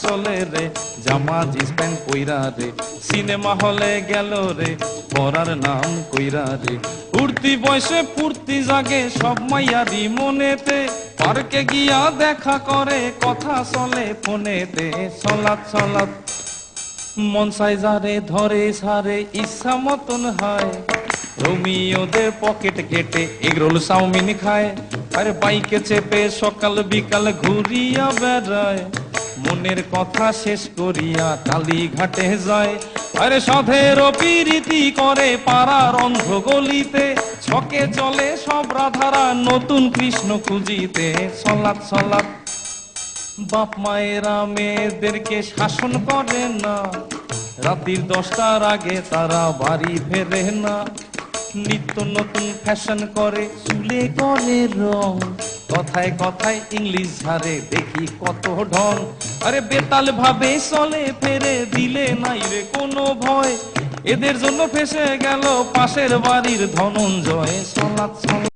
চলে রে, জামা জিন্স প্যান্ট পইরা রে, সিনেমা হলে গেল রে, পড়ার নাম কইরা রে। উঠতি বয়সে ফুর্তি জাগে সব মাইয়ারি মনেতে, পার্কে গিয়া দেখা করে কথা চলে ফোনেতে। সলাৎ সলাৎ মন চাই যারে ধরে সারে ইচ্ছা মতন হয়, রোমিওদের পকেট ঘেটে এগরোল চাউমিন খায়। আরে বাইকে চেপে সকাল বিকাল ঘুরিয়া বেড়ায়, মনের কথা শেষ করিয়া কালীঘাটে যায়। আরে সাধের পিরিতি করে পাড়ার অন্ধ গলিতে, ছকে চলে সব রাধারা নতুন কৃষ্ণ খুঁজিতে। সলাৎ সলাৎ বাপ মায়েরা মেয়েদেরকে শাসন করে না, রাত্রির 10টার আগে তারা বাড়ি ফেরে না। নিত্য নতুন ফ্যাশন করে, চুলে করে রং, কথায় কথায় ইংলিশ ঝাড়ে দেখি কত ঢং। আরে বেতাল ভাবে চলে ফেরে, দিলে নাই রে কোনো ভয়, এদের জন্য ফেসে গেল পাশের বাড়ির ধনঞ্জয়। সলাৎ সলাৎ